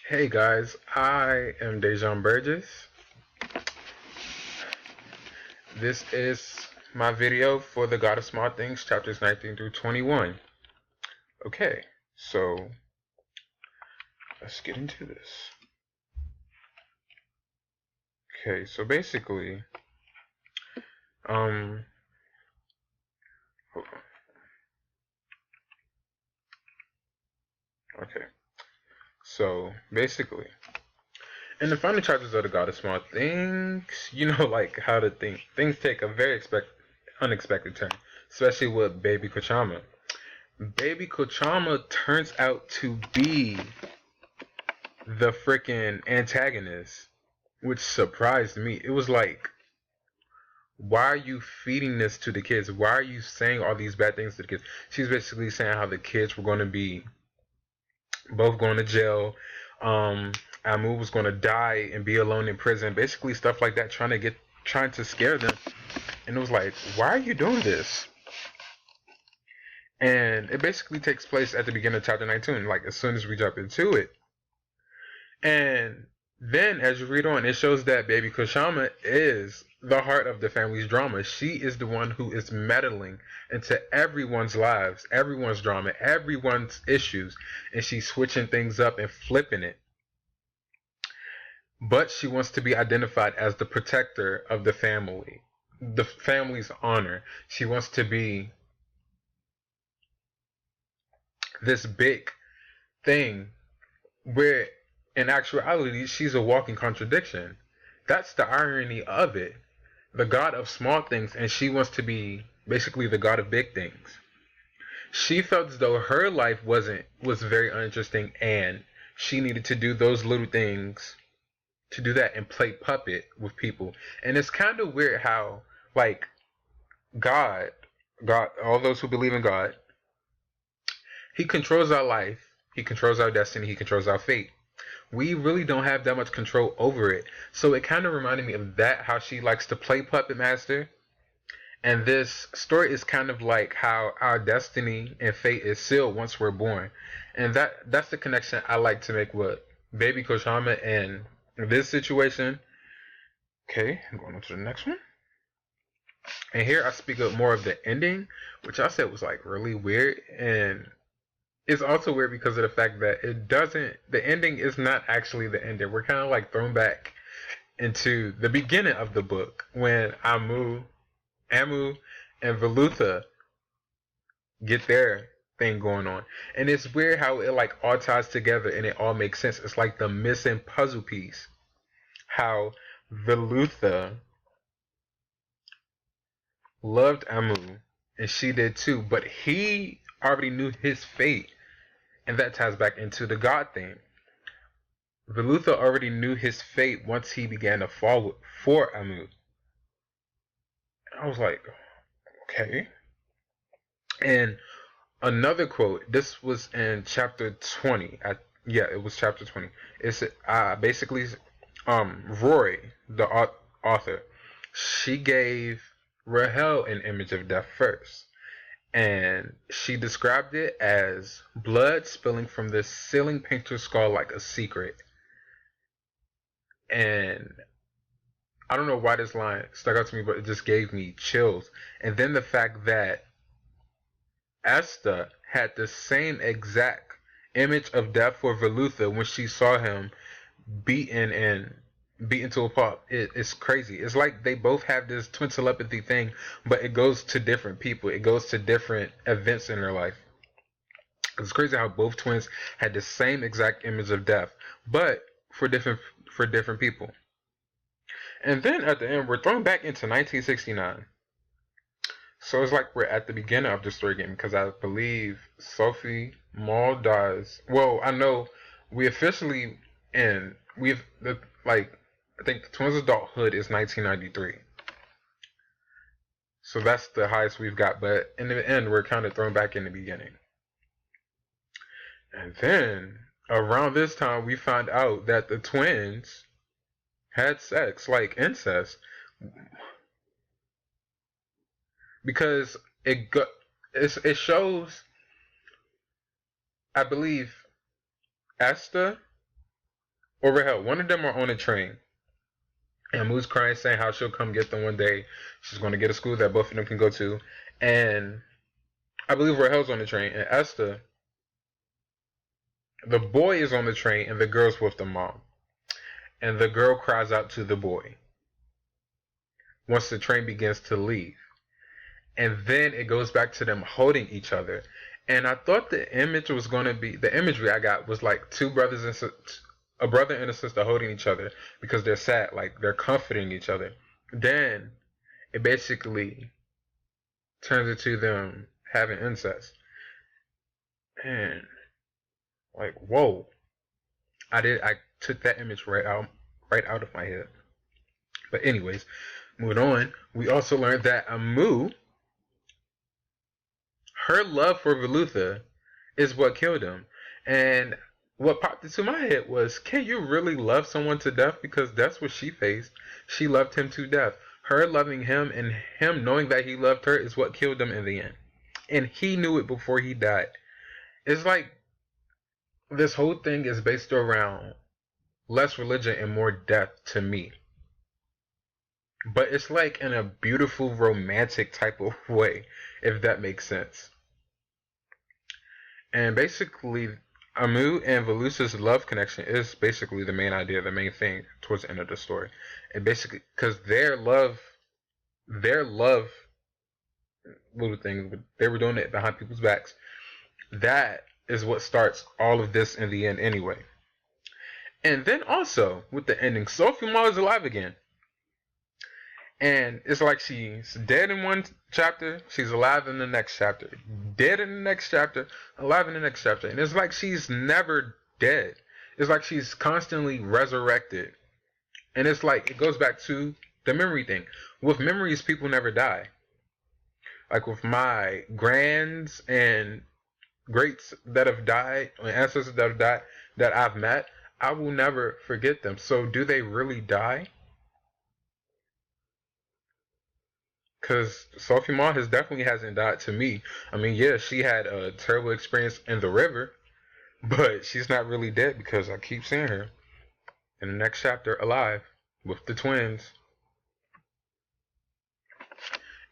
Hey guys, I am Dejan Burgess. This is my video for the God of Small Things, chapters 19 through 21. Okay, so let's get into this. Okay, so basically, hold on. Okay, so basically, in the final chapters of the God of Small Things, like how to think, things take a very unexpected turn, especially with Baby Kochama. Baby Kochama turns out to be the freaking antagonist, which surprised me. It was like, why are you feeding this to the kids? Why are you saying all these bad things to the kids? She's basically saying how the kids were going to be both going to jail. Amu was going to die and be alone in prison. Basically, stuff like that, trying to scare them. And it was like, why are you doing this? And it basically takes place at the beginning of chapter 19, like as soon as we jump into it. And then, as you read on, it shows that Baby Kochama is the heart of the family's drama. She is the one who is meddling into everyone's lives, everyone's drama, everyone's issues, and she's switching things up and flipping it. But she wants to be identified as the protector of the family's honor. She wants to be this big thing where in actuality she's a walking contradiction. That's the irony of it. The god of small things, and she wants to be basically the god of big things. She felt as though her life was very uninteresting, and she needed to do those little things to do that and play puppet with people. And it's kind of weird how like God, all those who believe in God, He controls our life, He controls our destiny, He controls our fate. We really don't have that much control over it. So it kind of reminded me of that, how she likes to play puppet master. And this story is kind of like how our destiny and fate is sealed once we're born. And that's the connection I like to make with Baby Kochama and this situation. Okay, I'm going on to the next one. And here I speak up more of the ending, which I said was like really weird. And it's also weird because of the fact that the ending is not actually the ending. We're kind of like thrown back into the beginning of the book when Amu, and Velutha get their thing going on. And it's weird how it like all ties together and it all makes sense. It's like the missing puzzle piece. How Velutha loved Amu and she did too, but he already knew his fate. And that ties back into the God thing. Velutha already knew his fate once he began to fall for Amu. I was like, okay. And another quote. This was in chapter 20. Yeah, it was chapter 20. It's basically Rory, the author. She gave Rahel an image of death first, and she described it as blood spilling from the ceiling painter's skull like a secret. And I don't know why this line stuck out to me, but it just gave me chills. And then the fact that Asta had the same exact image of death for Velutha when she saw him beaten and beaten to a pulp. It's crazy. It's like they both have this twin telepathy thing, but it goes to different people. It goes to different events in their life. It's crazy how both twins had the same exact image of death, but for different people. And then at the end, we're thrown back into 1969. So it's like we're at the beginning of the story again because I believe Sophie Maul dies. Well, I know we officially like I think the twins' adulthood is 1993. So that's the highest we've got. But in the end, we're kind of thrown back in the beginning. And then around this time, we find out that the twins had sex, like incest, because it shows, I believe, Esther Or hell, one of them are on a train. And Moo's crying, saying how she'll come get them one day. She's going to get a school that both of them can go to. And I believe Rahel's on the train. And Esther, the boy is on the train, and the girl's with the mom. And the girl cries out to the boy once the train begins to leave. And then it goes back to them holding each other. And I thought the image was going to be, the imagery I got was like two brothers and a brother and a sister holding each other because they're sad, like they're comforting each other. Then it basically turns into them having incest. And like, whoa. I took that image right out of my head. But anyways, moving on, we also learned that Amu, her love for Velutha is what killed him. And what popped into my head was, can you really love someone to death? Because that's what she faced. She loved him to death. Her loving him and him knowing that he loved her is what killed him in the end. And he knew it before he died. It's like this whole thing is based around less religion and more death to me. But it's like in a beautiful romantic type of way, if that makes sense. And basically, Amu and Velusa's love connection is basically the main idea, the main thing towards the end of the story. And basically, because their love, little things, they were doing it behind people's backs. That is what starts all of this in the end, anyway. And then also with the ending, Sophie Maw is alive again. And it's like she's dead in one chapter, she's alive in the next chapter. Dead in the next chapter, alive in the next chapter. And it's like she's never dead. It's like she's constantly resurrected. And it's like it goes back to the memory thing. With memories, people never die. Like with my grands and greats that have died, or ancestors that have died that I've met, I will never forget them. So do they really die? Because Sophie Maw definitely hasn't died to me. I mean, yeah, she had a terrible experience in the river, but she's not really dead because I keep seeing her in the next chapter alive with the twins.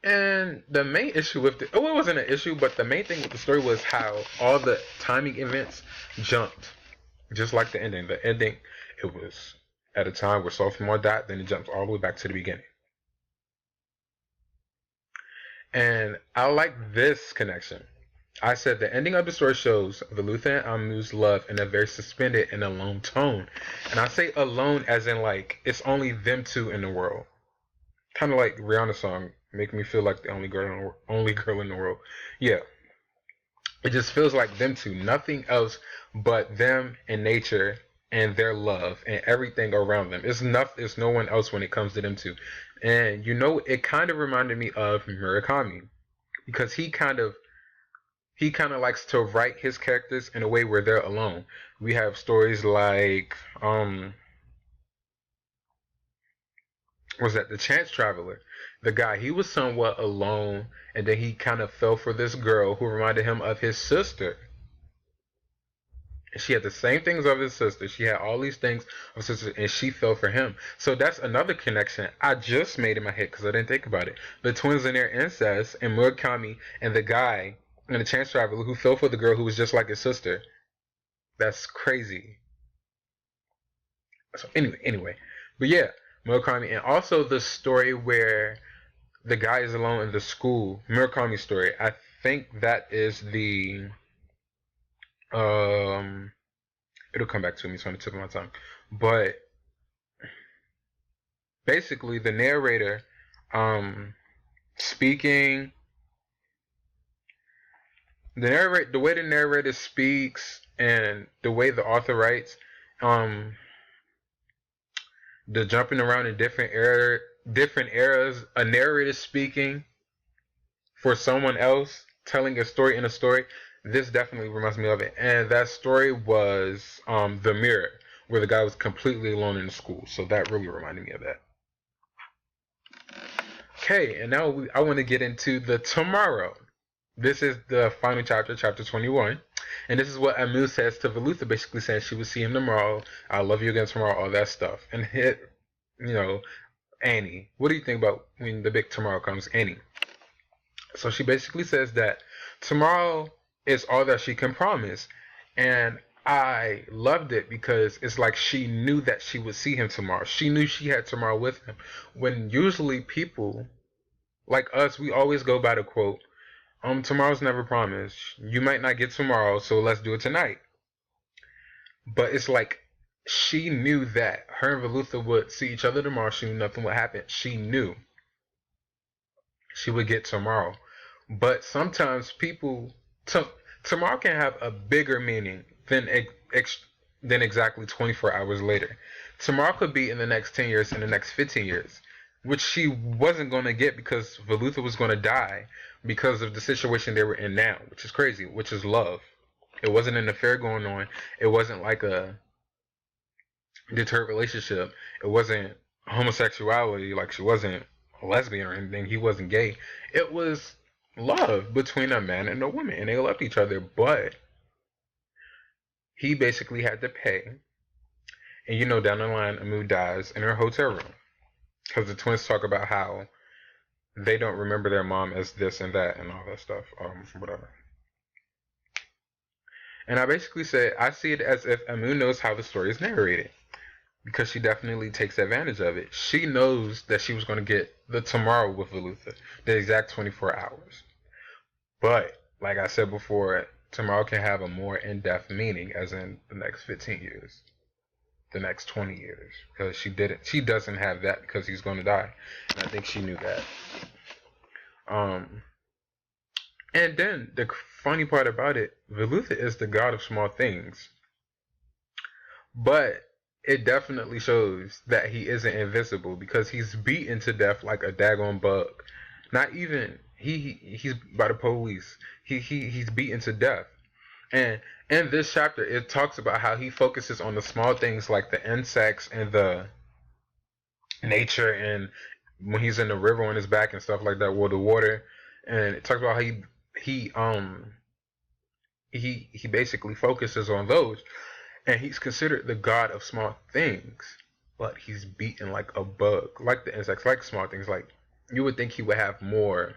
And the main issue with it wasn't an issue, but the main thing with the story was how all the timing events jumped, just like the ending. The ending, it was at a time where Sophie Maw died, then it jumps all the way back to the beginning. And I like this connection. I said the ending of the story shows Velutha and Amu's love in a very suspended and alone tone. And I say alone as in like it's only them two in the world. Kind of like Rihanna's song, "Make Me Feel Like the Only Girl in the World." Yeah. It just feels like them two, nothing else but them and nature and their love and everything around them. It's no one else when it comes to them two. And it kind of reminded me of Murakami because he kind of likes to write his characters in a way where they're alone. We have stories like was that The Chance Traveler? The guy, he was somewhat alone, and then he kind of fell for this girl who reminded him of his sister. She had the same things of his sister. She had all these things of sister, and she fell for him. So that's another connection I just made in my head because I didn't think about it. The twins and their incest, and Murakami and the guy and the Chance Traveler who fell for the girl who was just like his sister. That's crazy. So anyway, but yeah, Murakami, and also the story where the guy is alone in the school. Murakami story. I think that is the it'll come back to me. It's on the tip of my tongue. But basically, the narrator, speaking, the way the narrator speaks, and the way the author writes, the jumping around in different eras, a narrator speaking for someone else, telling a story in a story. This definitely reminds me of it. And that story was The Mirror, where the guy was completely alone in the school. So that really reminded me of that. Okay, and now I want to get into the tomorrow. This is the final chapter, chapter 21. And this is what Amu says to Velutha, basically saying she would see him tomorrow. I'll love you again tomorrow, all that stuff. And hit, you know, Annie. What do you think about when the big tomorrow comes, Annie? So she basically says that tomorrow is all that she can promise. And I loved it because it's like she knew that she would see him tomorrow. She knew she had tomorrow with him. When usually people like us, we always go by the quote, tomorrow's never promised. You might not get tomorrow, so let's do it tonight. But it's like she knew that her and Velutha would see each other tomorrow. She knew nothing would happen. She knew she would get tomorrow. But sometimes people, tomorrow can have a bigger meaning than exactly 24 hours later. Tomorrow could be in the next 10 years, in the next 15 years, which she wasn't going to get because Velutha was going to die because of the situation they were in now, which is crazy, which is love. It wasn't an affair going on. It wasn't like a deterred relationship. It wasn't homosexuality, like she wasn't a lesbian or anything. He wasn't gay. It was love between a man and a woman, and they loved each other, but he basically had to pay. And down the line, Amu dies in her hotel room because the twins talk about how they don't remember their mom as this and that and all that stuff, whatever. And I basically said I see it as if Amu knows how the story is narrated, because she definitely takes advantage of it. She knows that she was going to get the tomorrow with Velutha, the exact 24 hours. But like I said before, tomorrow can have a more in-depth meaning, as in the next 15 years, the next 20 years, because she doesn't have that because he's going to die, and I think she knew that. And then the funny part about it, Velutha is the god of small things, but it definitely shows that he isn't invincible because he's beaten to death like a daggone bug. Not even he's by the police. He's beaten to death. And in this chapter, it talks about how he focuses on the small things like the insects and the nature, and when he's in the river on his back and stuff like that, with the water. And it talks about how he basically focuses on those, and he's considered the god of small things, but he's beaten like a bug, like the insects, like small things. Like, you would think he would have more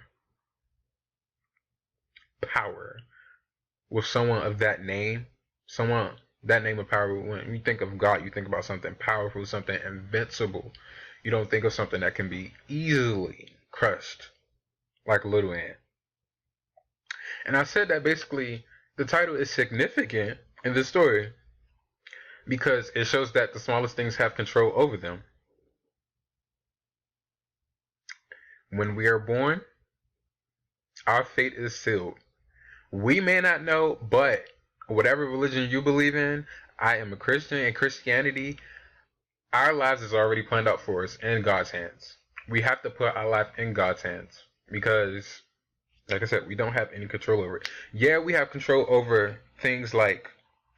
power with someone of that name, someone that name of power. When you think of God, you think about something powerful, something invincible. You don't think of something that can be easily crushed, like a little ant. And I said that basically the title is significant in the story because it shows that the smallest things have control over them. When we are born, our fate is sealed. We may not know, but whatever religion you believe in, I am a Christian, and Christianity, our lives is already planned out for us in God's hands. We have to put our life in God's hands because, like I said, we don't have any control over it. Yeah, we have control over things like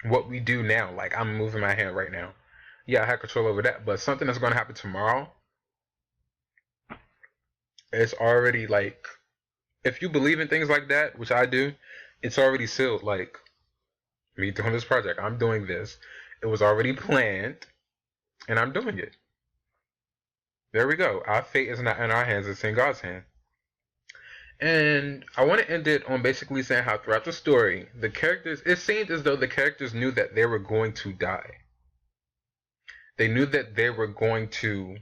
what we do now. Like, I'm moving my hand right now. Yeah, I have control over that. But something that's going to happen tomorrow, it's already like, if you believe in things like that, which I do, it's already sealed. Like, me doing this project, I'm doing this. It was already planned, and I'm doing it. There we go. Our fate is not in our hands, it's in God's hand. And I want to end it on basically saying how throughout the story, the characters, it seemed as though the characters knew that they were going to die. They knew that they were going to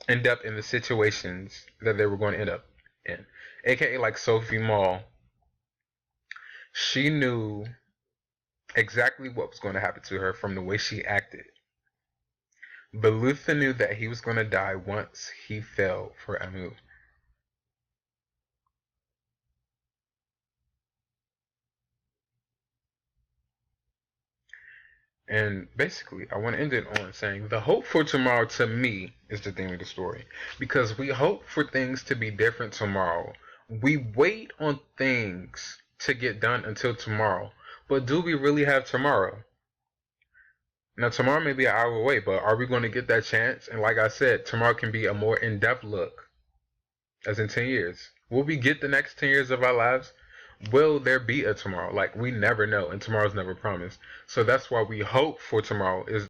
end up in the situations that they were going to end up in. AKA like Sophie Mull. She knew exactly what was going to happen to her from the way she acted. Velutha knew that he was going to die once he fell for Amu. And basically, I want to end it on saying the hope for tomorrow, to me, is the theme of the story. Because we hope for things to be different tomorrow. We wait on things to get done until tomorrow. But do we really have tomorrow? Now, tomorrow may be an hour away, but are we going to get that chance? And like I said, tomorrow can be a more in-depth look, as in 10 years. Will we get the next 10 years of our lives? will there be a tomorrow? Like, we never know, and tomorrow's never promised. So that's why we hope for tomorrow, is